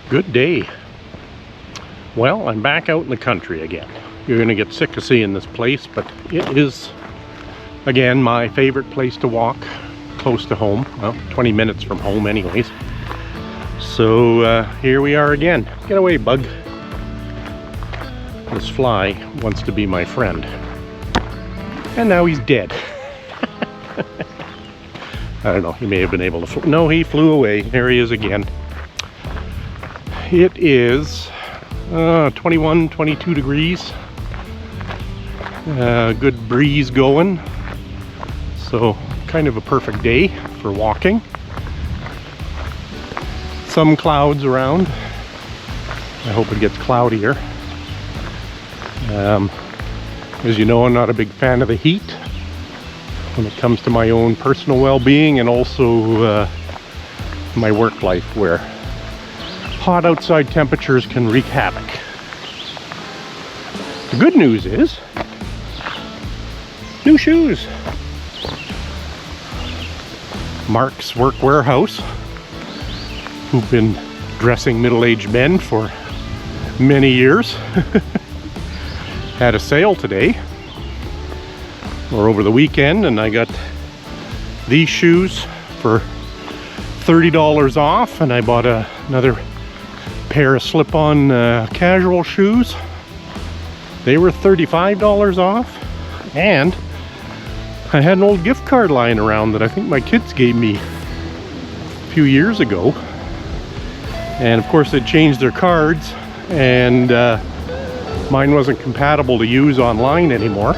Good day. Well, I'm back out in the country again. You're gonna get sick of seeing this place, but it is, again, my favorite place to walk close to home. Well, 20 minutes from home anyways. So here we are again. Get away, bug. This fly wants to be my friend. And now he's dead. I don't know, he may have been able to no, he flew away. There he is again. It is 21, 22 degrees. Good breeze going. So kind of a perfect day for walking. Some clouds around. I hope it gets cloudier. As you know, I'm not a big fan of the heat when it comes to my own personal well-being and also my work life, where hot outside temperatures can wreak havoc. The good news is new shoes. Mark's Work Warehouse, who've been dressing middle-aged men for many years, had a sale today or over the weekend, and I got these shoes for $30 off, and I bought another pair of slip-on casual shoes. They were $35 off, and I had an old gift card lying around that I think my kids gave me a few years ago, and of course they changed their cards, and mine wasn't compatible to use online anymore.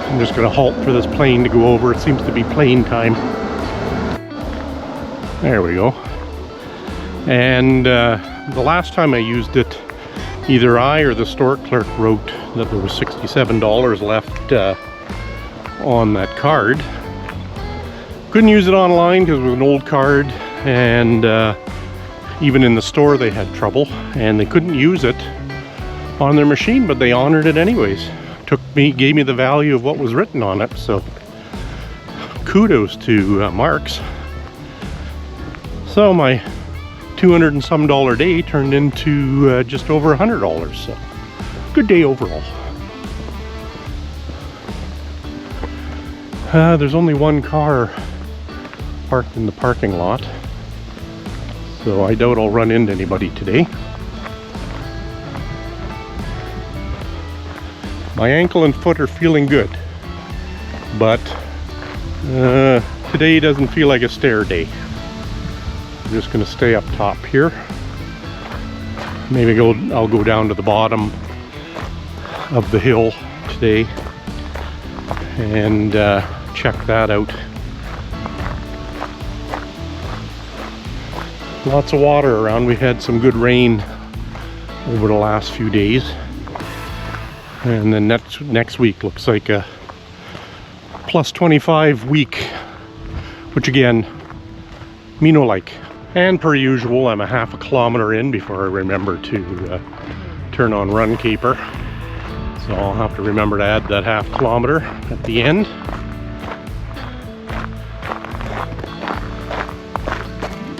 I'm just going to halt for this plane to go over. It seems to be plane time. There we go. And the last time I used it, either I or the store clerk wrote that there was $67 left on that card. Couldn't use it online because it was an old card, and even in the store they had trouble, and they couldn't use it on their machine, but they honored it anyways. Gave me the value of what was written on it, so kudos to Mark's. So my $200 and some day turned into just over $100, so good day overall. There's only one car parked in the parking lot, so I doubt I'll run into anybody today. My ankle and foot are feeling good, but today doesn't feel like a stair day. I'm just going to stay up top here. Maybe I'll go down to the bottom of the hill today and check that out. Lots of water around. We had some good rain over the last few days. And then next week looks like a plus 25 week, which again, me no like. And per usual, I'm a half a kilometer in before I remember to turn on Run Keeper. So I'll have to remember to add that half kilometer at the end.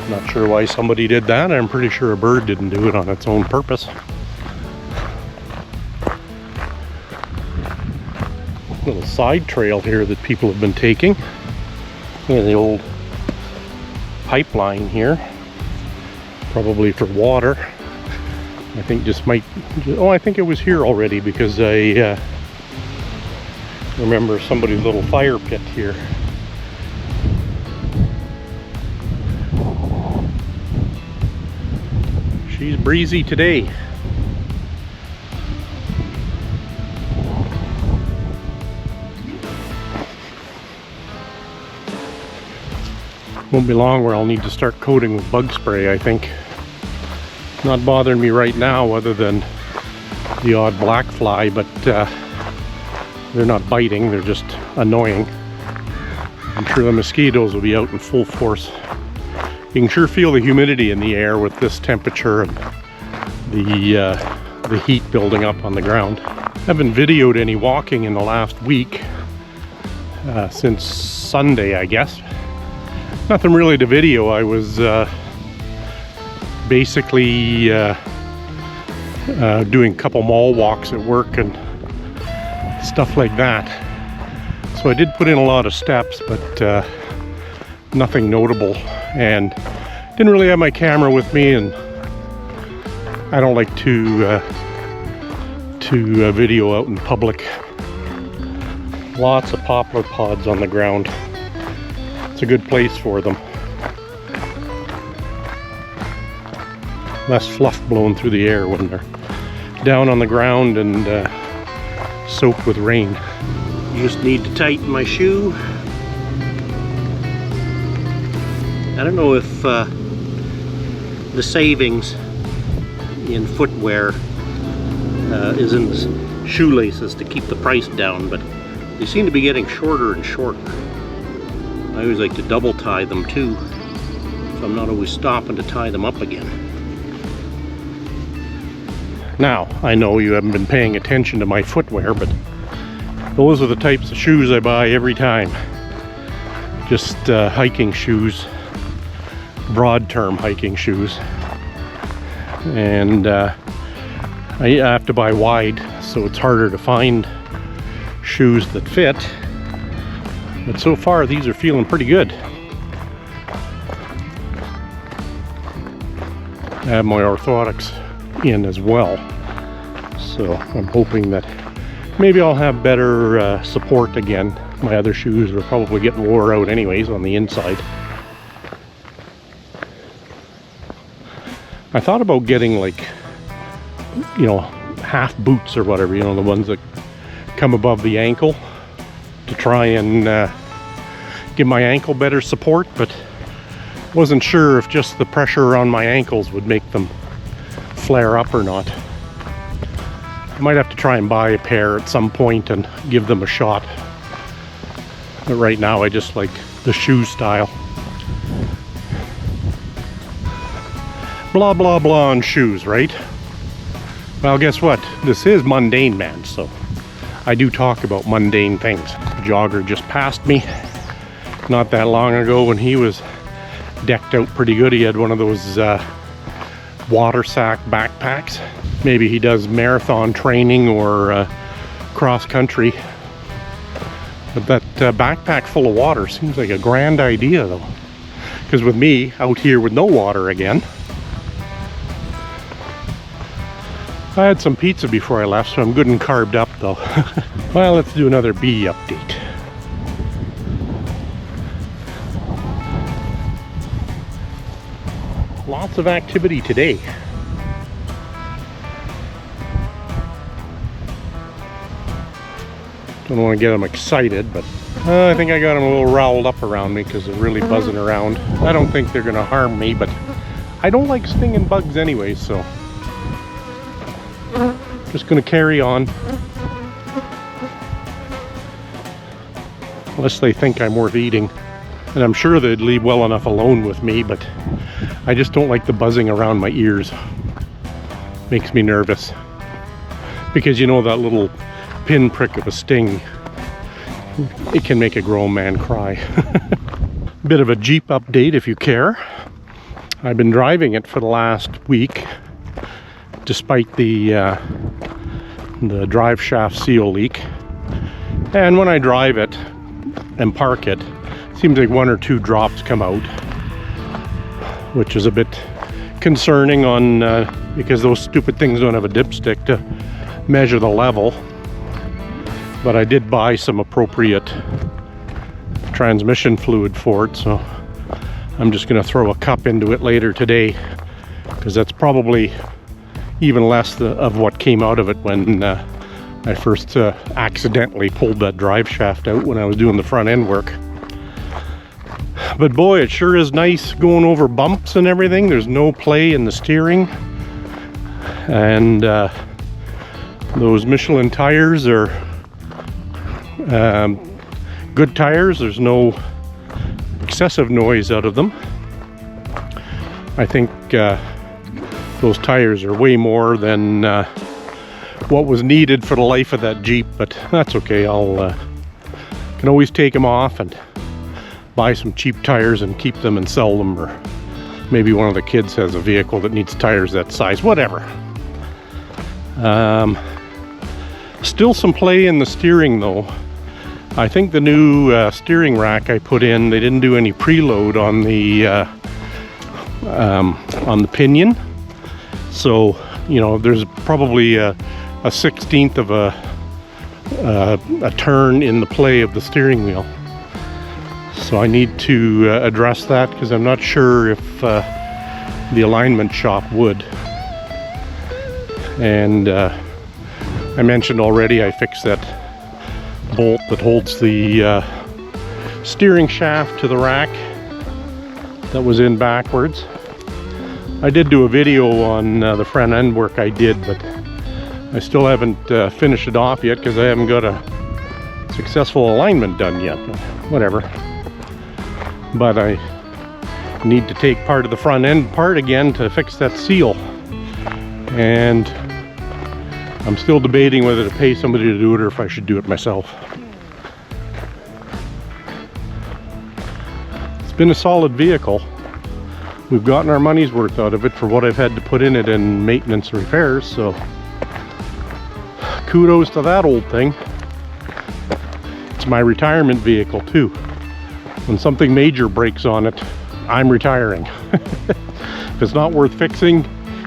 Not sure why somebody did that. I'm pretty sure a bird didn't do it on its own purpose. Little side trail here that people have been taking. Look at the old pipeline here, probably for water. I think I think it was here already, because I remember somebody's little fire pit here. She's breezy today. Won't be long where I'll need to start coating with bug spray, I think. Not bothering me right now other than the odd black fly, but they're not biting, they're just annoying. I'm sure the mosquitoes will be out in full force. You can sure feel the humidity in the air with this temperature and the heat building up on the ground. I haven't videoed any walking in the last week, since Sunday, I guess. Nothing really to video. I was basically doing a couple mall walks at work and stuff like that. So I did put in a lot of steps, but nothing notable, and didn't really have my camera with me, and I don't like to video out in public. Lots of poplar pods on the ground. It's a good place for them. Less fluff blown through the air when they're down on the ground and soaked with rain. Just need to tighten my shoe. I don't know if the savings in footwear is in the shoelaces to keep the price down, but they seem to be getting shorter and shorter. I always like to double tie them too, so I'm not always stopping to tie them up again. Now, I know you haven't been paying attention to my footwear, but those are the types of shoes I buy every time. Just hiking shoes, broad term hiking shoes. And I have to buy wide, so it's harder to find shoes that fit. But so far, these are feeling pretty good. I have my orthotics in as well, so I'm hoping that maybe I'll have better support again. My other shoes are probably getting wore out anyways on the inside. I thought about getting, like, you know, half boots or whatever, you know, the ones that come above the ankle, to try and give my ankle better support, but wasn't sure if just the pressure on my ankles would make them flare up or not. I might have to try and buy a pair at some point and give them a shot. But right now I just like the shoe style. Blah blah blah on shoes, right? Well, guess what? This is Mundane Man, so I do talk about mundane things. A jogger just passed me not that long ago when he was decked out pretty good. He had one of those water sack backpacks. Maybe he does marathon training or cross country. But that backpack full of water seems like a grand idea, though. Because with me out here with no water again, I had some pizza before I left, so I'm good and carved up, though. Well, let's do another bee update. Lots of activity today. Don't want to get them excited, but I think I got them a little riled up around me because they're really buzzing around. I don't think they're going to harm me, but I don't like stinging bugs anyway, so just going to carry on. Unless they think I'm worth eating. And I'm sure they'd leave well enough alone with me, but I just don't like the buzzing around my ears. Makes me nervous. Because you know that little pinprick of a sting, it can make a grown man cry. Bit of a Jeep update if you care. I've been driving it for the last week, despite the drive shaft seal leak. And when I drive it and park it, seems like 1 or 2 drops come out, which is a bit concerning on because those stupid things don't have a dipstick to measure the level. But I did buy some appropriate transmission fluid for it, so I'm just going to throw a cup into it later today, because that's probably even less of what came out of it when I first accidentally pulled that drive shaft out when I was doing the front end work. But boy, it sure is nice going over bumps and everything. There's no play in the steering. And those Michelin tires are good tires. There's no excessive noise out of them. I think those tires are way more than what was needed for the life of that Jeep, but that's okay. I'll can always take them off and buy some cheap tires and keep them and sell them, or maybe one of the kids has a vehicle that needs tires that size, whatever. Still some play in the steering though. I think the new steering rack I put in, they didn't do any preload on the pinion. So, you know, there's probably a 1/16 of a turn in the play of the steering wheel. So I need to address that because I'm not sure if the alignment shop would. And I mentioned already I fixed that bolt that holds the steering shaft to the rack that was in backwards. I did do a video on the front end work I did, but I still haven't finished it off yet because I haven't got a successful alignment done yet. Whatever. But I need to take part of the front end apart again to fix that seal. And I'm still debating whether to pay somebody to do it or if I should do it myself. It's been a solid vehicle. We've gotten our money's worth out of it for what I've had to put in it in maintenance and repairs, so kudos to that old thing. It's my retirement vehicle too. When something major breaks on it, I'm retiring. If it's not worth fixing,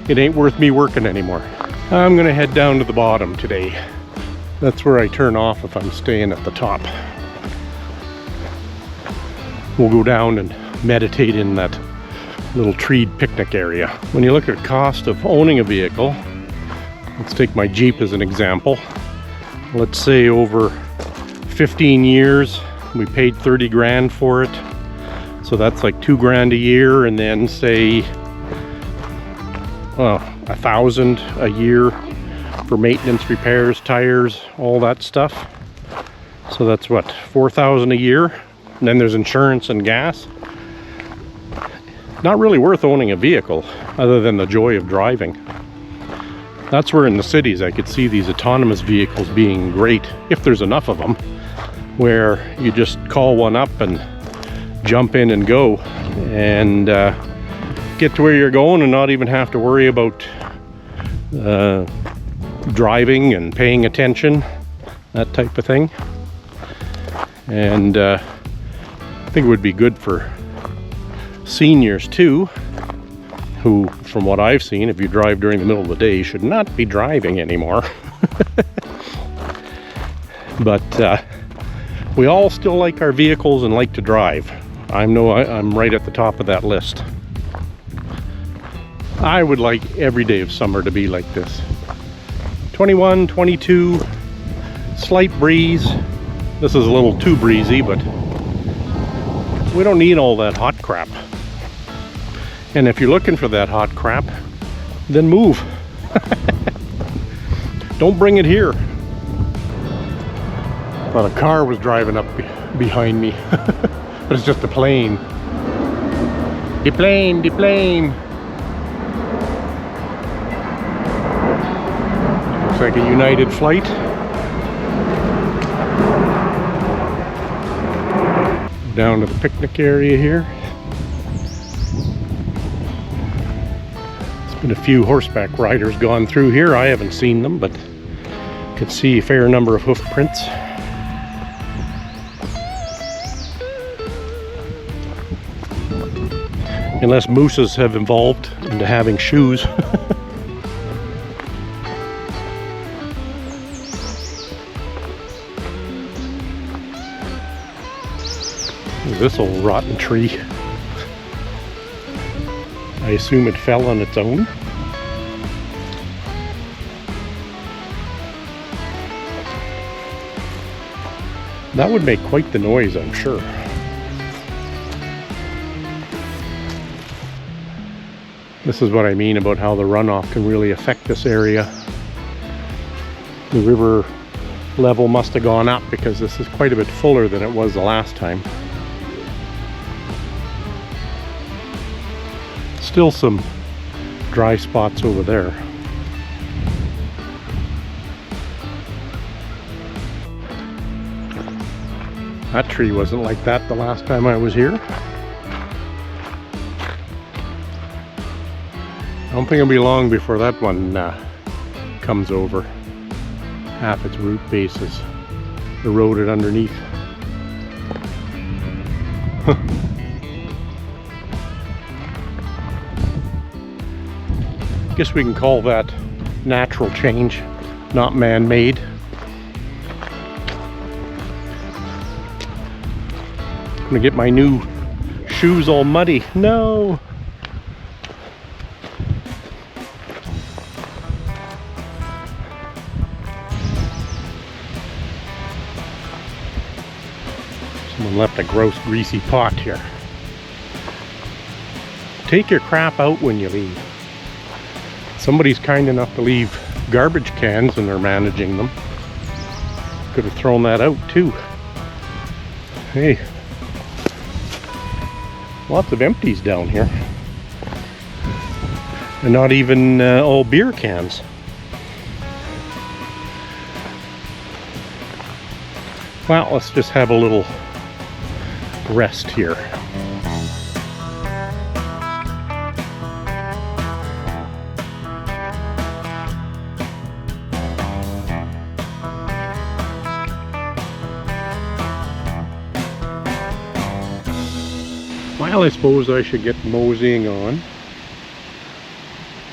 it ain't worth me working anymore. I'm gonna head down to the bottom today. That's where I turn off if I'm staying at the top. We'll go down and meditate in that little treed picnic area. When you look at cost of owning a vehicle, let's take my Jeep as an example. Let's say over 15 years, we paid 30 grand for it. So that's like 2 grand a year, and then say, well, 1,000 a year for maintenance, repairs, tires, all that stuff. So that's what, 4,000 a year? And then there's insurance and gas. Not really worth owning a vehicle other than the joy of driving. That's where in the cities I could see these autonomous vehicles being great, if there's enough of them, where you just call one up and jump in and go and get to where you're going and not even have to worry about driving and paying attention, that type of thing. And I think it would be good for seniors too, who, from what I've seen, if you drive during the middle of the day, should not be driving anymore. But we all still like our vehicles and like to drive. I'm right at the top of that list. I would like every day of summer to be like this. 21, 22, slight breeze. This is a little too breezy, but we don't need all that hot crap. And if you're looking for that hot crap, then move. Don't bring it here. Thought a car was driving up behind me. But it's just a plane. The plane, the plane. Looks like a United flight. Down to the picnic area here. There's been a few horseback riders gone through here. I haven't seen them, but could see a fair number of hoof prints. Unless mooses have evolved into having shoes. This old rotten tree. I assume it fell on its own. That would make quite the noise, I'm sure. This is what I mean about how the runoff can really affect this area. The river level must have gone up because this is quite a bit fuller than it was the last time. Still some dry spots over there. That tree wasn't like that the last time I was here. I don't think it'll be long before that one comes over. Half its root base is eroded underneath. Guess we can call that natural change, not man-made. I'm gonna get my new shoes all muddy. No! Someone left a gross greasy pot here. Take your crap out when you leave. Somebody's kind enough to leave garbage cans and they're managing them. Could have thrown that out too. Hey, lots of empties down here. And not even all beer cans. Well, let's just have a little rest here. Well, I suppose I should get moseying on.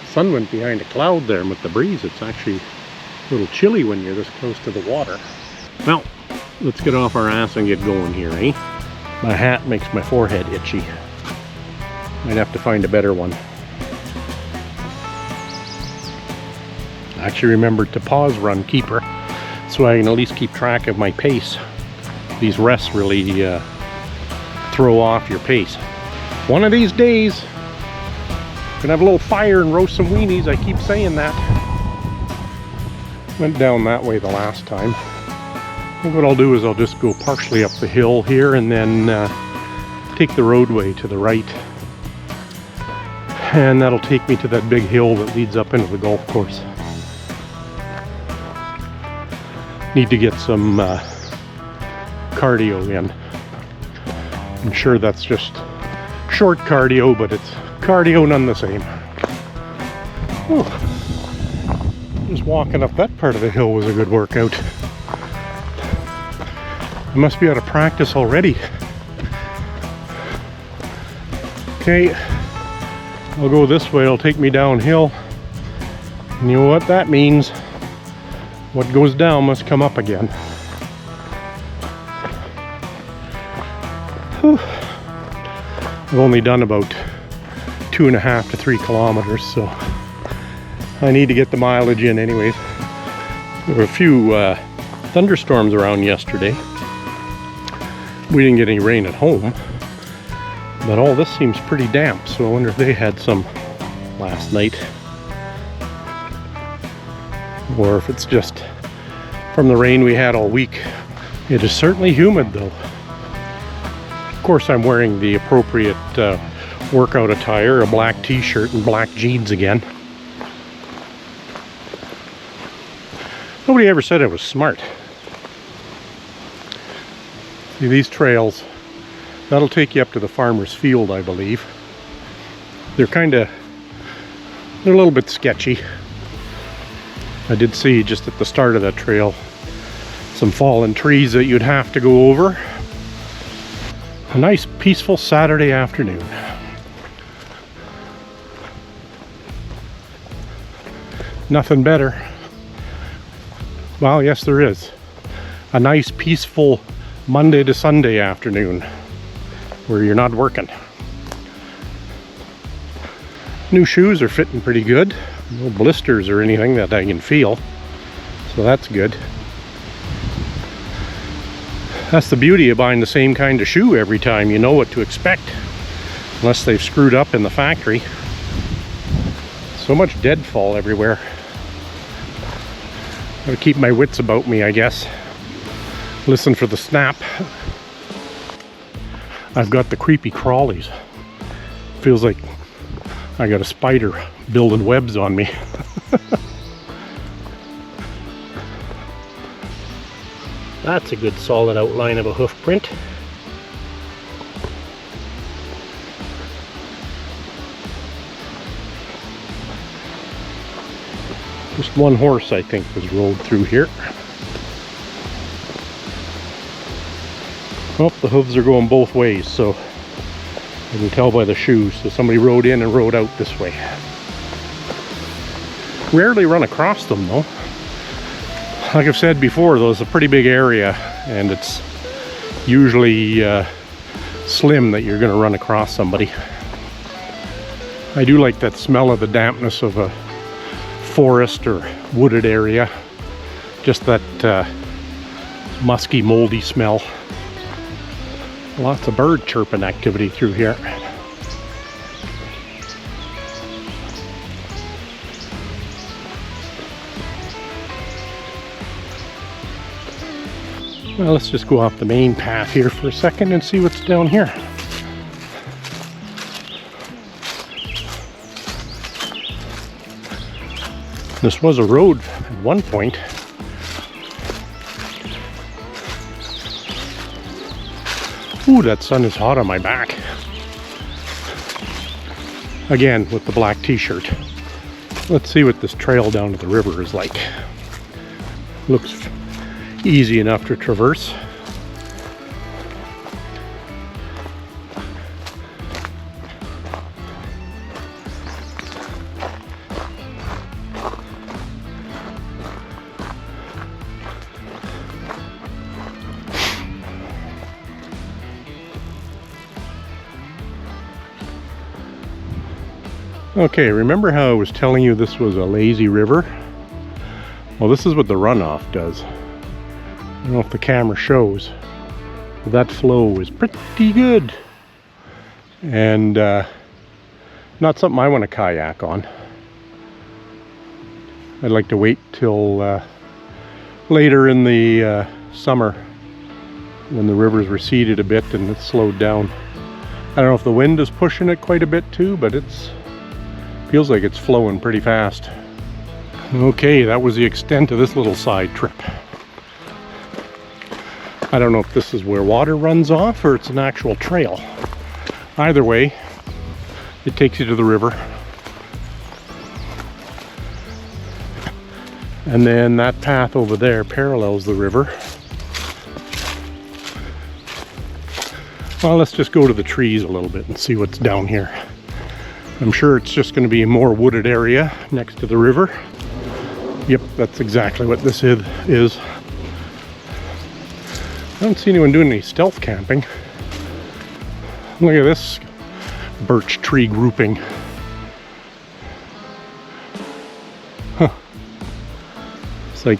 The sun went behind a cloud there, and with the breeze it's actually a little chilly when you're this close to the water. Well, let's get off our ass and get going here, eh? My hat makes my forehead itchy. Might have to find a better one. I actually remembered to pause run keeper so I can at least keep track of my pace. These rests really throw off your pace. One of these days, gonna have a little fire and roast some weenies. I keep saying that. Went down that way the last time. I think what I'll do is I'll just go partially up the hill here and then take the roadway to the right. And that'll take me to that big hill that leads up into the golf course. Need to get some cardio in. I'm sure that's just short cardio, but it's cardio none the same. Oh, just walking up that part of the hill was a good workout. I must be out of practice already. Okay, I'll go this way, it'll take me downhill. And you know what that means? What goes down must come up again. Whew. I've only done about 2.5 to 3 kilometers, so I need to get the mileage in anyways. There were a few thunderstorms around yesterday. We didn't get any rain at home, but all this seems pretty damp, so I wonder if they had some last night. Or if it's just from the rain we had all week. It is certainly humid though. Of course, I'm wearing the appropriate workout attire, a black t-shirt and black jeans again. Nobody ever said I was smart. See, these trails, that'll take you up to the farmer's field, I believe. They're a little bit sketchy. I did see just at the start of that trail some fallen trees that you'd have to go over. A nice peaceful Saturday afternoon. Nothing better. Well, yes there is. A nice peaceful Monday to Sunday afternoon where you're not working. New shoes are fitting pretty good. No blisters or anything that I can feel. So that's good. That's the beauty of buying the same kind of shoe every time. You know what to expect. Unless they've screwed up in the factory. So much deadfall everywhere. Gotta keep my wits about me, I guess. Listen for the snap. I've got the creepy crawlies. Feels like I got a spider building webs on me. That's a good solid outline of a hoof print. Just one horse, I think, was rode through here. Oh, the hooves are going both ways, so I can tell by the shoes. So somebody rode in and rode out this way. Rarely run across them though. Like I've said before, though, it's a pretty big area, and it's usually slim that you're going to run across somebody. I do like that smell of the dampness of a forest or wooded area. Just that musky, moldy smell. Lots of bird chirping activity through here. Well, let's just go off the main path here for a second and see what's down here. This was a road at one point. Ooh, that sun is hot on my back. Again, with the black t-shirt. Let's see what this trail down to the river is like. Looks easy enough to traverse. Okay, remember how I was telling you this was a lazy river? Well, this is what the runoff does. I don't know if the camera shows, but that flow is pretty good. And not something I want to kayak on. I'd like to wait till later in the summer when the river's receded a bit and it's slowed down. I don't know if the wind is pushing it quite a bit too, but it's feels like it's flowing pretty fast. Okay, that was the extent of this little side trip. I don't know if this is where water runs off or it's an actual trail. Either way, it takes you to the river. And then that path over there parallels the river. Well, let's just go to the trees a little bit and see what's down here. I'm sure it's just going to be a more wooded area next to the river. Yep, that's exactly what this is. I don't see anyone doing any stealth camping. Look at this birch tree grouping. Huh. It's like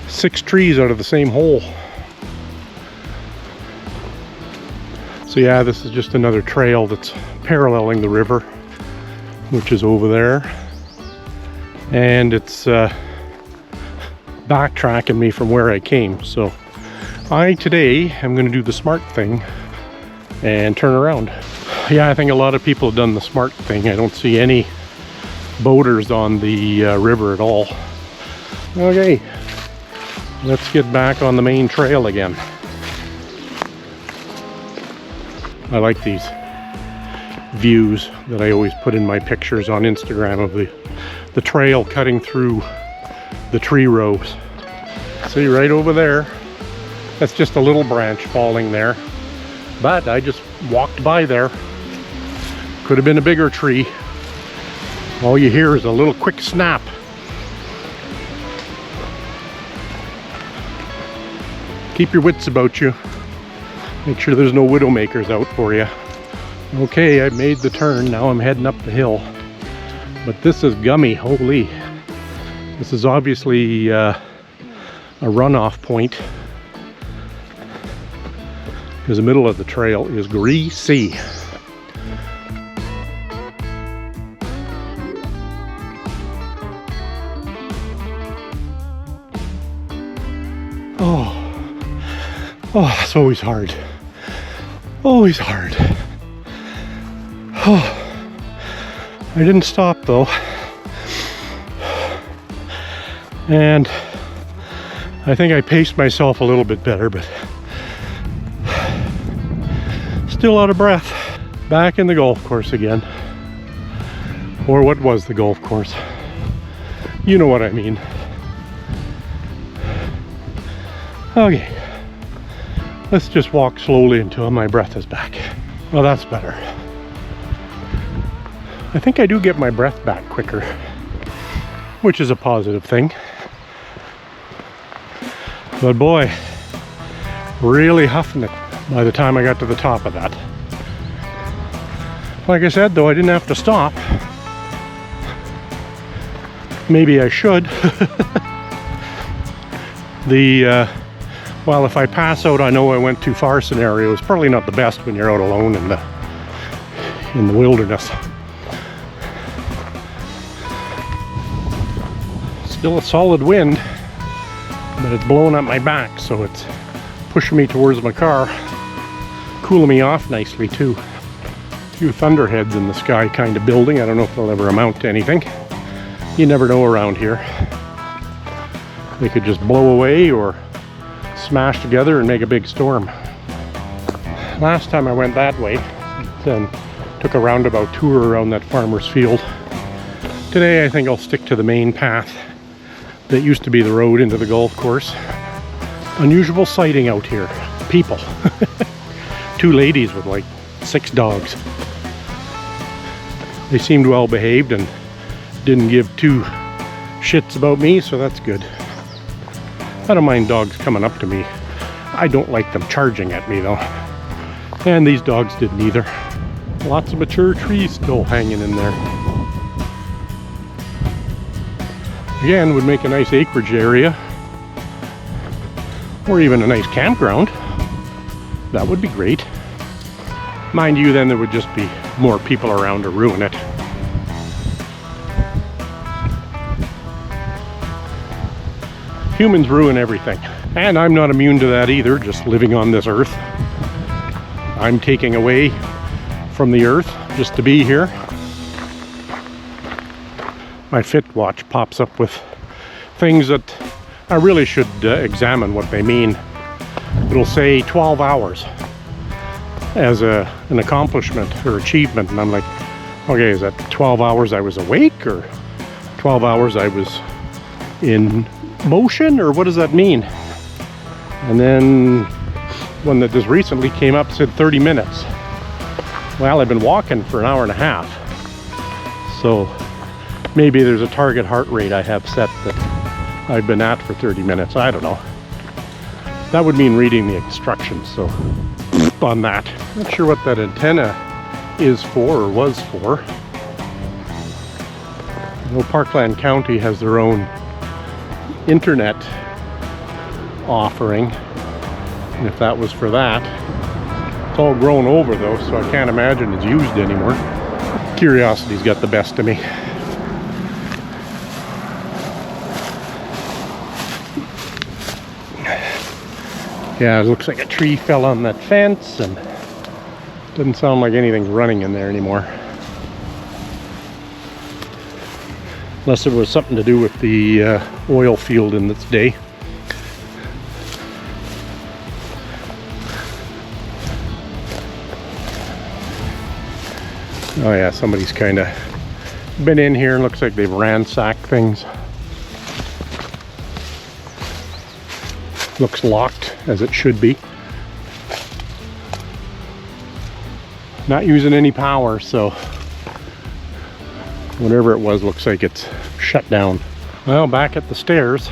6 trees out of the same hole. So yeah, this is just another trail that's paralleling the river, which is over there. And it's backtracking me from where I came. So I today am going to do the smart thing and turn around. Yeah, I think a lot of people have done the smart thing. I don't see any boaters on the river at all. Okay, let's get back on the main trail again. I like these views that I always put in my pictures on Instagram of the trail cutting through the tree rows. See right over there, that's just a little branch falling there, but I just walked by there. Could have been a bigger tree. All you hear is a little quick snap. Keep your wits about you. Make sure there's no widowmakers out for you. Okay, I made the turn. Now I'm heading up the hill. But this is gummy, holy. This is obviously a runoff point, because the middle of the trail is greasy. Oh, it's always hard. Always hard. Oh, I didn't stop though. And I think I paced myself a little bit better, but still out of breath. Back in the golf course again. Or what was the golf course. You know what I mean. Okay, let's just walk slowly until my breath is back. Well, that's better. I think I do get my breath back quicker, which is a positive thing. But boy, really huffing it by the time I got to the top of that. Like I said, though, I didn't have to stop. Maybe I should. Well, if I pass out, I know I went too far scenario is probably not the best when you're out alone in the wilderness. Still a solid wind, but it's blowing up my back, so it's pushing me towards my car, cooling me off nicely too. A few thunderheads in the sky kind of building. I don't know if they'll ever amount to anything. You never know around here. They could just blow away or smash together and make a big storm. Last time I went that way, then took a roundabout tour around that farmer's field. Today I think I'll stick to the main path that used to be the road into the golf course. Unusual sighting out here. People. 2 ladies with like 6 dogs. They seemed well behaved and didn't give 2 shits about me, so that's good. I don't mind dogs coming up to me. I don't like them charging at me though. And these dogs didn't either. Lots of mature trees still hanging in there. Again, would make a nice acreage area. Or even a nice campground. That would be great. Mind you, then there would just be more people around to ruin it. Humans ruin everything. And I'm not immune to that either, just living on this earth. I'm taking away from the earth just to be here. My Fit watch pops up with things that I really should examine what they mean. It'll say 12 hours as an accomplishment or achievement, and I'm like, okay, is that 12 hours I was awake or 12 hours I was in motion, or what does that mean? And then one that just recently came up said 30 minutes. Well, I've been walking for an hour and a half, so maybe there's a target heart rate I have set that I've been at for 30 minutes. I don't know. That would mean reading the instructions, so on that. Not sure what that antenna is for or was for. I know Parkland County has their own internet offering, and if that was for that. It's all grown over though, so I can't imagine it's used anymore. Curiosity's got the best of me. Yeah, it looks like a tree fell on that fence, and doesn't sound like anything's running in there anymore. Unless it was something to do with the oil field in its day. Oh yeah, somebody's kind of been in here and looks like they've ransacked things. Looks locked, as it should be. Not using any power, so whatever it was looks like it's shut down. Well, back at the stairs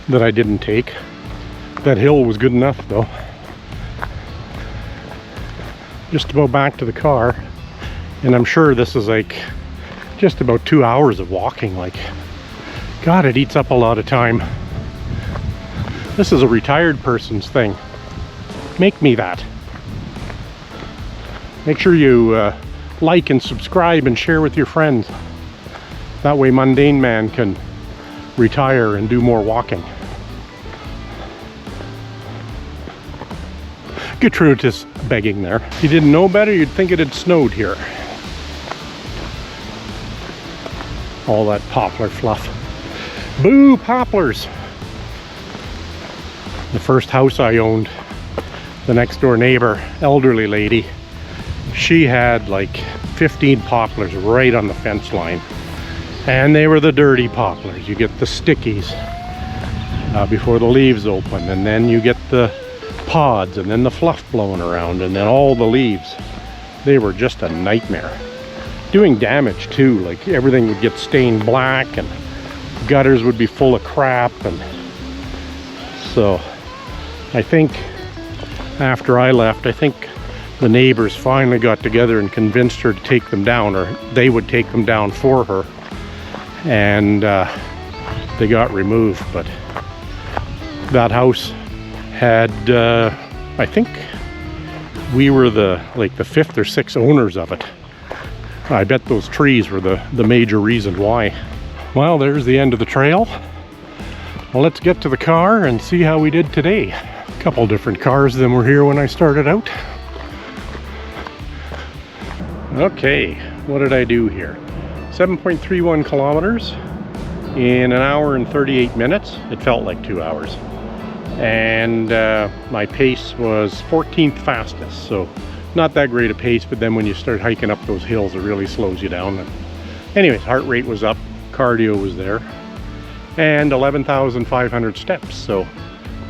that I didn't take. That hill was good enough though. Just about back to the car. And I'm sure this is like just about 2 hours of walking. Like, God, it eats up a lot of time. This is a retired person's thing. Make me that. Make sure you like and subscribe and share with your friends. That way Mundane Man can retire and do more walking. Gratuitous begging there. If you didn't know better, you'd think it had snowed here. All that poplar fluff. Boo, poplars! The first house I owned, the next door neighbor, elderly lady, she had like 15 poplars right on the fence line. And they were the dirty poplars. You get the stickies before the leaves open, and then you get the pods, and then the fluff blowing around, and then all the leaves. They were just a nightmare. Doing damage too, like everything would get stained black and gutters would be full of crap. And so I think after I left, I think the neighbors finally got together and convinced her to take them down, or they would take them down for her, and they got removed. But that house had I think we were the 5th or 6th owners of it. I bet those trees were the major reason why. Well, there's the end of the trail. Well, let's get to the car and see how we did today. A couple different cars than were here when I started out. Okay, what did I do here? 7.31 kilometers in an hour and 38 minutes. It felt like 2 hours. And my pace was 14th fastest, so not that great a pace, but then when you start hiking up those hills, it really slows you down. And anyways, heart rate was up, cardio was there, and 11,500 steps, so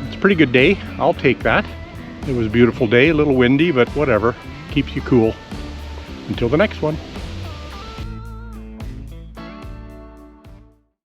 it's a pretty good day. I'll take that. It was a beautiful day, a little windy, but whatever, keeps you cool. Until the next one.